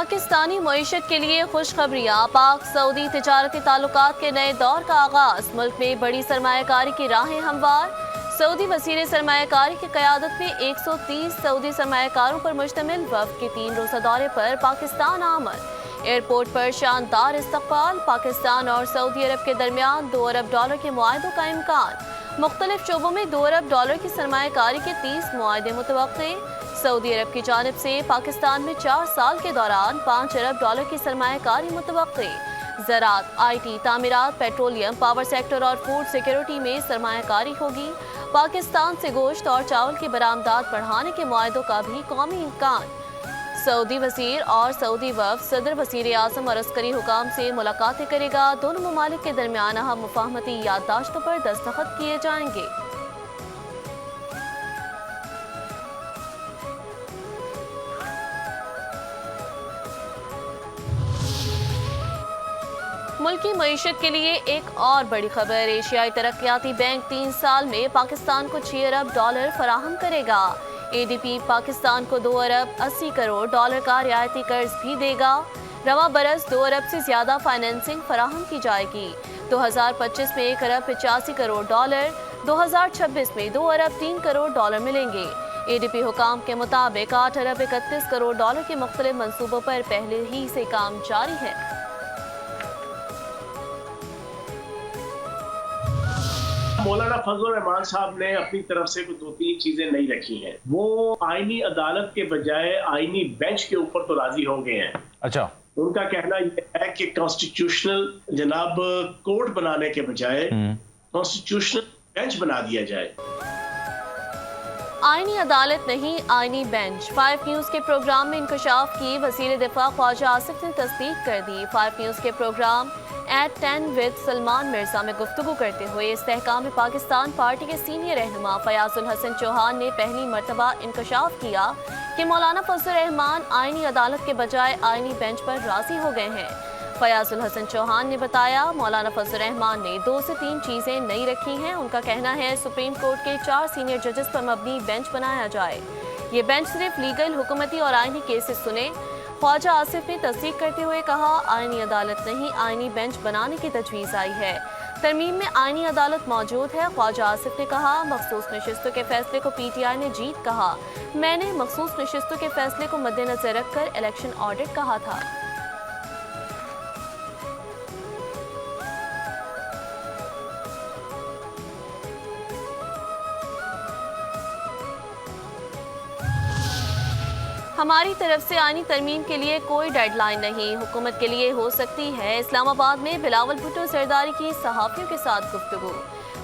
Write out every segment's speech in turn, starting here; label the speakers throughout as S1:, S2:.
S1: पाकिस्तानी मईशत के लिए खुशखबरियाँ। पाक सऊदी तिजारती ताल्लुकात के नए दौर का आगाज। मुल्क में बड़ी सरमायाकारी की राहें हमवार। सऊदी वज़ीर सरमायाकारी की क़यादत में 130 सऊदी सरमायाकारों पर मुश्तमिल वफ़द के 3 रोज़ा दौरे पर पाकिस्तान आमद। एयरपोर्ट पर शानदार इस्तकबाल। पाकिस्तान और सऊदी अरब के दरमियान $2 अरब के मुआहदों का इम्कान। मुख्तलिफ शोबों में $2 अरब की सरमायाकारी के 30 मुआहदे मुतवक्के। सऊदी अरब की जानिब से पाकिस्तान में 4 साल के दौरान $5 अरब की सरमायाकारी मुतवक्के। ज़राअत, IT, तामीरात, पेट्रोलियम, पावर सेक्टर और फूड सिक्योरिटी में सरमायाकारी होगी। पाकिस्तान से गोश्त और चावल की बरामदात बढ़ाने के मुआहदों का भी कौमी इम्कान। सऊदी वज़ीर और सऊदी वफ़द सदर, वज़ीर आज़म और अस्करी हुकाम से मुलाकातें करेगा। दोनों ममालिक के दरमियान अहम मुफाहमती याददाश्तों पर दस्तखत किए जाएंगे। मुल्की मईशत के लिए एक और बड़ी खबर। एशियाई तरक्याती बैंक 3 साल में पाकिस्तान को $6 अरब फराहम करेगा। ADB पाकिस्तान को $2 अरब 80 करोड़ का रियायती कर्ज भी देगा। रवा बरस 2 अरब से ज्यादा फाइनेंसिंग फराहम की जाएगी। 2025 में $1 अरब 85 करोड़, 2026 में $2 अरब 3 करोड़ मिलेंगे। ADB हुकाम के मुताबिक $8 अरब 31 करोड़ के मुख्तलिफ मंसूबों पर पहले ही से काम जारी है।
S2: मौलाना फजल रहमान साहब ने अपनी तरफ से कुछ 2-3 चीजें नहीं रखी हैं। वो आईनी अदालत के बजाय आईनी बेंच के ऊपर तो राजी हो गए हैं।
S3: अच्छा,
S2: उनका कहना यह है कि कॉन्स्टिट्यूशनल जनाब कोर्ट बनाने के बजाय कॉन्स्टिट्यूशनल बेंच बना दिया जाए।
S1: आईनी अदालत नहीं, आईनी बेंच। 5 न्यूज के प्रोग्राम में इंकशाफ की वज़ीर दिफा ख्वाजा आसिफ ने तस्दीक कर दी। 5 न्यूज के program at 10 with Salman Mirza में गुफ्तगू करते हुए इस्तेहकाम पाकिस्तान पार्टी के सीनियर रहनुमा फयाजुल हसन चौहान ने पहली मरतबा इंकशाफ किया कि मौलाना फजल रहमान आईनी अदालत के बजाय आईनी बेंच पर राजी हो गए हैं। फयाजुल हसन चौहान ने बताया, मौलाना फजल रहमान ने 2 से 3 चीजें नहीं रखी हैं। उनका कहना है सुप्रीम कोर्ट के 4 सीनियर जजेस पर मबनी बेंच बनाया जाए। ये बेंच सिर्फ लीगल, हुकूमती और आईनी केसेस सुने। ख्वाजा आसिफ ने तस्दीक करते हुए कहा, आईनी अदालत नहीं, आईनी बेंच बनाने की तजवीज़ आई है। तरमीम में आईनी अदालत मौजूद है। ख्वाजा आसिफ ने कहा, मखसूस नशिस्तों के फैसले को PTI ने जीत कहा। मैंने मखसूस नशिस्तों के फैसले को मद्देनजर रखकर इलेक्शन ऑडिट कहा था। हमारी तरफ से आईनी तरमीम के लिए कोई डेडलाइन नहीं, हुकूमत के लिए हो सकती है। इस्लामाबाद में बिलावल भुट्टो सरदारी की सहाफ़ियों के साथ गुफ्तगू।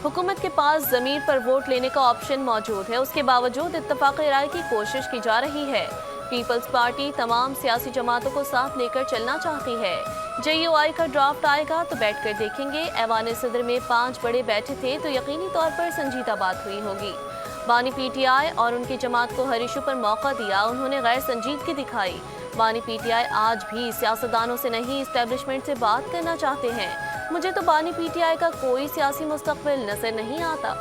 S1: हुकूमत के पास ज़मीर पर वोट लेने का ऑप्शन मौजूद है, उसके बावजूद इत्तफ़ाक़ राय की कोशिश की जा रही है। पीपल्स पार्टी तमाम सियासी जमातों को साथ लेकर चलना चाहती है। JUI का ड्राफ्ट आएगा तो बैठ कर देखेंगे। ऐवान सदर में 5 बड़े बैठे थे तो यकीनी तौर पर संजीदा बात हुई होगी। बानी PTI और उनकी जमात को हर इशू पर मौका दिया, उन्होंने गैर संजीदगी दिखाई। बानी PTI आज भी सियासतदानों से नहीं, इस्टेब्लिशमेंट से बात करना चाहते हैं। मुझे तो बानी PTI का कोई सियासी मुस्तकबिल नजर नहीं आता।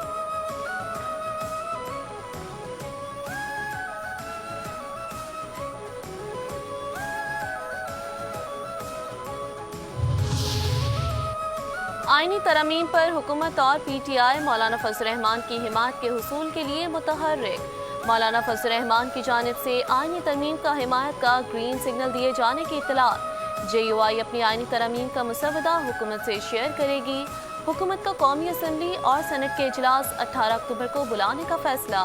S1: आईनी तरमीम पर हुकूमत और PTI मौलाना फजल रहमान की हिमायत के हुसूल के लिए मुतहर्रिक। मौलाना फजल रहमान की जानिब से आईनी तरमीम का हिमायत का ग्रीन सिग्नल दिए जाने की इत्तला। JUI अपनी आईनी तरमीम का मुसवदा हुकूमत से शेयर करेगी। हुकूमत का कौमी असम्बली और सेनेट के इजलास 18 अक्टूबर को बुलाने का फैसला।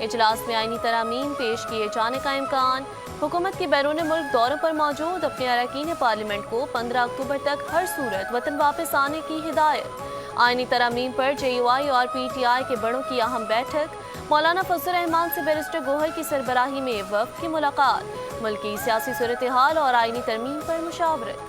S1: इजलास में आईनी तरमीम पेश किए जाने का इम्कान। हुकूमत के बैरून मुल्क दौरों पर मौजूद अपने अरकान पार्लियामेंट को 15 अक्टूबर तक हर सूरत वतन वापस आने की हिदायत। आईनी तरमीम पर JUI और PTI के बड़ों की अहम बैठक। मौलाना फजल रहमान से बैरिस्टर गोहर की सरबराही में वफ़द की मुलाकात। मुल्की सियासी सूरत हाल और आईनी तरमीम पर मुशावरत।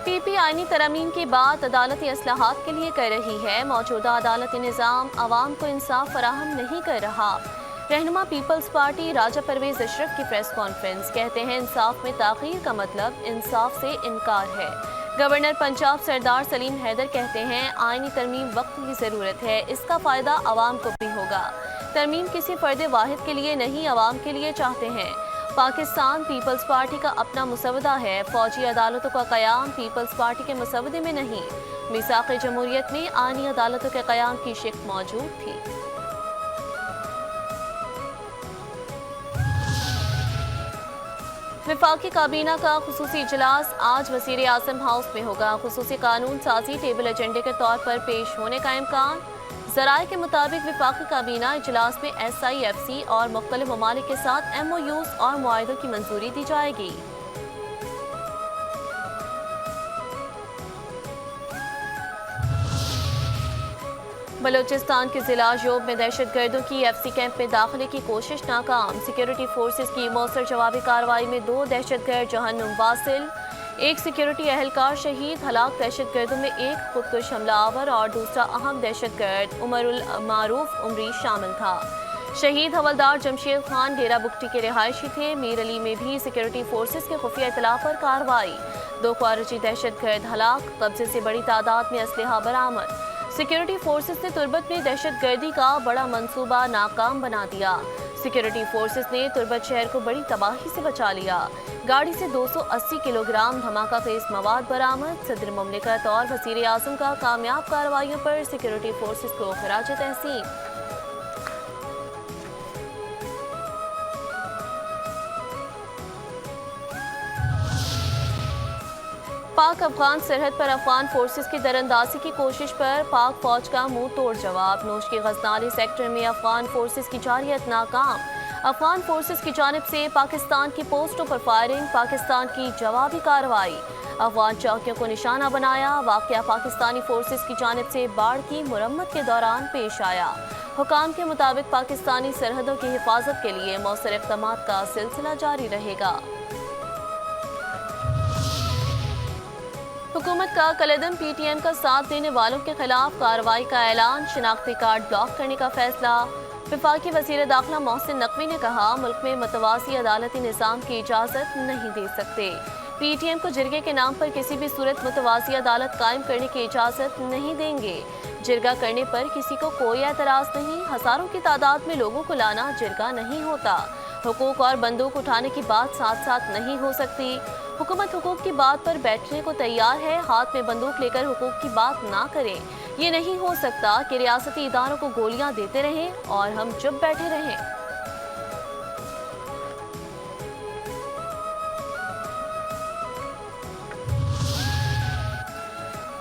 S1: PP आईनी तरमीम की बात अदालती असलाहात के लिए कर रही है। मौजूदा अदालती निज़ाम आवाम को इंसाफ फराहम नहीं कर रहा। रहनुमा पीपल्स पार्टी राजा परवेज अशरफ की प्रेस कॉन्फ्रेंस, कहते हैं इंसाफ में ताख़ीर का मतलब इंसाफ से इनकार है। گورنر پنجاب سردار سلیم حیدر کہتے ہیں آئینی ترمیم وقت کی ضرورت ہے، اس کا فائدہ عوام کو بھی ہوگا۔ ترمیم کسی فرد واحد کے لیے نہیں، عوام کے لیے چاہتے ہیں۔ پاکستان پیپلز پارٹی کا اپنا مسودہ ہے، فوجی عدالتوں کا قیام پیپلز پارٹی کے مسودے میں نہیں۔ میثاق جمہوریت میں آئینی عدالتوں کے قیام کی شق موجود تھی۔ وفاقی کابینہ کا خصوصی اجلاس آج وزیر اعظم ہاؤس میں ہوگا۔ خصوصی قانون سازی ٹیبل ایجنڈے کے طور پر پیش ہونے کا امکان۔ ذرائع کے مطابق وفاقی کابینہ اجلاس میں ایس آئی ایف سی اور مختلف ممالک کے ساتھ ایم او یوز اور معاہدوں کی منظوری دی جائے گی۔ بلوچستان کے ضلع یوب میں دہشت گردوں کی ایف سی کیمپ میں داخلے کی کوشش ناکام۔ سیکیورٹی فورسز کی مؤثر جوابی کارروائی میں 2 دہشت گرد جہنم واصل، 1 سیکیورٹی اہلکار شہید۔ ہلاک دہشت گردوں میں 1 خودکش حملہ آور اور دوسرا اہم دہشت گرد عمر المعروف عمری شامل تھا۔ شہید حوالدار جمشید خان ڈیرہ بگٹی کے رہائشی تھے۔ میر علی میں بھی سیکیورٹی فورسز کے خفیہ اطلاع پر کارروائی، 2 خارجی دہشت گرد ہلاک، قبضے سے بڑی تعداد میں اسلحہ برآمد۔ سیکیورٹی فورسز نے تربت میں دہشت گردی کا بڑا منصوبہ ناکام بنا دیا۔ سیکیورٹی فورسز نے تربت شہر کو بڑی تباہی سے بچا لیا۔ گاڑی سے 280 کلو گرام دھماکہ خیز مواد برآمد۔ صدر مملکت اور وزیر اعظم کا کامیاب کارروائیوں پر سیکیورٹی فورسز کو خراج تحسین۔ پاک افغان سرحد پر افغان فورسز کی دراندازی کی کوشش پر پاک فوج کا منہ توڑ جواب۔ نوش کی غزنالی سیکٹر میں افغان فورسز کی جارحیت ناکام۔ افغان فورسز کی جانب سے پاکستان کی پوسٹوں پر فائرنگ، پاکستان کی جوابی کارروائی۔ افغان چوکیوں کو نشانہ بنایا۔ واقعہ پاکستانی فورسز کی جانب سے باڑ کی مرمت کے دوران پیش آیا۔ حکام کے مطابق پاکستانی سرحدوں کی حفاظت کے لیے مؤثر اقدامات کا سلسلہ جاری رہے گا۔ حکومت کا کالعدم پی ٹی ایم کا ساتھ دینے والوں کے خلاف کارروائی کا اعلان، شناختی کارڈ بلاک کرنے کا فیصلہ۔ وفاقی وزیر داخلہ محسن نقوی نے کہا ملک میں متوازی عدالتی نظام کی اجازت نہیں دے سکتے۔ پی ٹی ایم کو جرگے کے نام پر کسی بھی صورت متوازی عدالت قائم کرنے کی اجازت نہیں دیں گے۔ جرگہ کرنے پر کسی کو کوئی اعتراض نہیں، ہزاروں کی تعداد میں لوگوں کو لانا جرگہ نہیں ہوتا۔ حقوق اور بندوق اٹھانے کی بات ساتھ ساتھ نہیں ہو سکتی۔ حکومت حقوق کی بات پر بیٹھنے کو تیار ہے، ہاتھ میں بندوق لے کر حقوق کی بات نہ کریں۔ یہ نہیں ہو سکتا کہ ریاستی اداروں کو گولیاں دیتے رہیں اور ہم چپ بیٹھے رہیں۔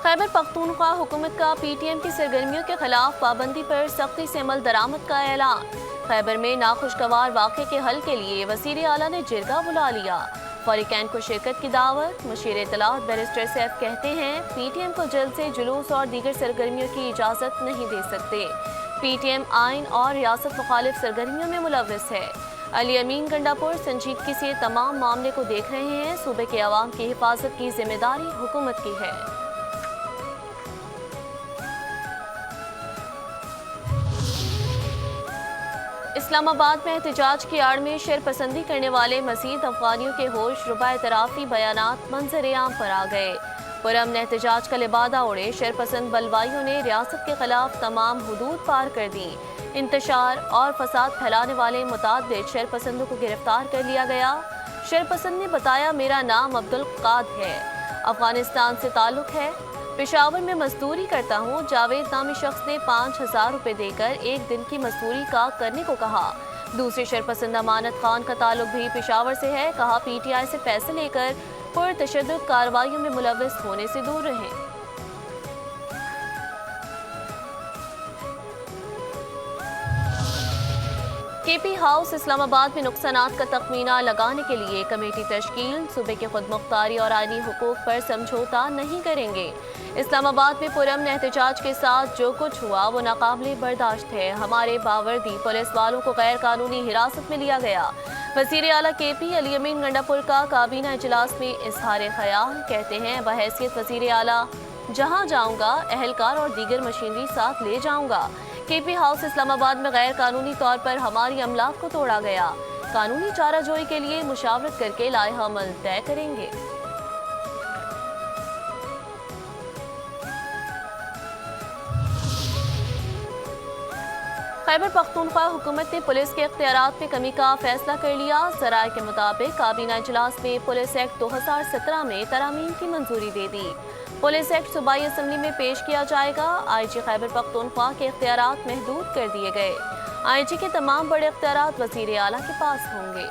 S1: خیبر پختونخوا حکومت کا پی ٹی ایم کی سرگرمیوں کے خلاف پابندی پر سختی سے عمل درآمد کا اعلان۔ خیبر میں ناخوشگوار واقعے کے حل کے لیے وزیر اعلیٰ نے جرگہ بلا لیا۔ فریقین کو شرکت کی دعوت۔ مشیر اطلاعات بیرسٹر سیف کہتے ہیں پی ٹی ایم کو جلد سے جلوس اور دیگر سرگرمیوں کی اجازت نہیں دے سکتے۔ پی ٹی ایم آئین اور ریاست مخالف سرگرمیوں میں ملوث ہے۔ علی امین گنڈا پور سنجیدگی سے تمام معاملے کو دیکھ رہے ہیں۔ صوبے کے عوام کی حفاظت کی ذمہ داری حکومت کی ہے۔ اسلام آباد میں احتجاج کی آڑ میں شر پسندی کرنے والے مزید افغانیوں کے ہوش ربا اعترافی بیانات منظر عام پر آ گئے۔ پرامن احتجاج کا لبادہ اڑے شر پسند بلوائیوں نے ریاست کے خلاف تمام حدود پار کر دیں۔ انتشار اور فساد پھیلانے والے متعدد شر پسندوں کو گرفتار کر لیا گیا۔ شر پسند نے بتایا میرا نام عبدالقاد ہے، افغانستان سے تعلق ہے، پشاور میں مزدوری کرتا ہوں۔ جاوید نامی شخص نے 5,000 روپے دے کر 1 دن کی مزدوری کا کرنے کو کہا۔ دوسرے شرپسند امانت خان کا تعلق بھی پشاور سے ہے، کہا پی ٹی آئی سے پیسے لے کر پرتشدد کارروائیوں میں ملوث ہونے سے دور رہیں۔ کے پی ہاؤس اسلام آباد میں نقصانات کا تخمینہ لگانے کے لیے کمیٹی تشکیل۔ صوبے کے خود مختاری اور آئینی حقوق پر سمجھوتا نہیں کریں گے۔ اسلام آباد میں پرامن احتجاج کے ساتھ جو کچھ ہوا وہ ناقابل برداشت ہے۔ ہمارے باوردی پولیس والوں کو غیر قانونی حراست میں لیا گیا۔ وزیر اعلیٰ کے پی علی امین گنڈا پور کا کابینہ اجلاس میں اظہار خیال، کہتے ہیں بحیثیت وزیر اعلیٰ جہاں جاؤں گا اہلکار اور دیگر مشینری ساتھ لے جاؤں گا۔ کے پی ہاؤس اسلام آباد میں غیر قانونی طور پر ہماری املاک کو توڑا گیا۔ قانونی چارہ جوئی کے لیے مشاورت کر کے لائحہ عمل طے کریں گے۔ खैबर पख्तूनख्वा हुकूमत ने पुलिस के इख्तियारात में कमी का फैसला कर लिया। सराय के मुताबिक काबीना इजलास में पुलिस एक्ट 2017 में तरामीम की मंजूरी दे दी। पुलिस एक्ट सूबाई असम्बली में पेश किया जाएगा। IG खैबर पख्तूनख्वा के इख्तियारात महदूद कर दिए गए। IG के तमाम बड़े इख्तियारात वज़ीर आला के पास होंगे।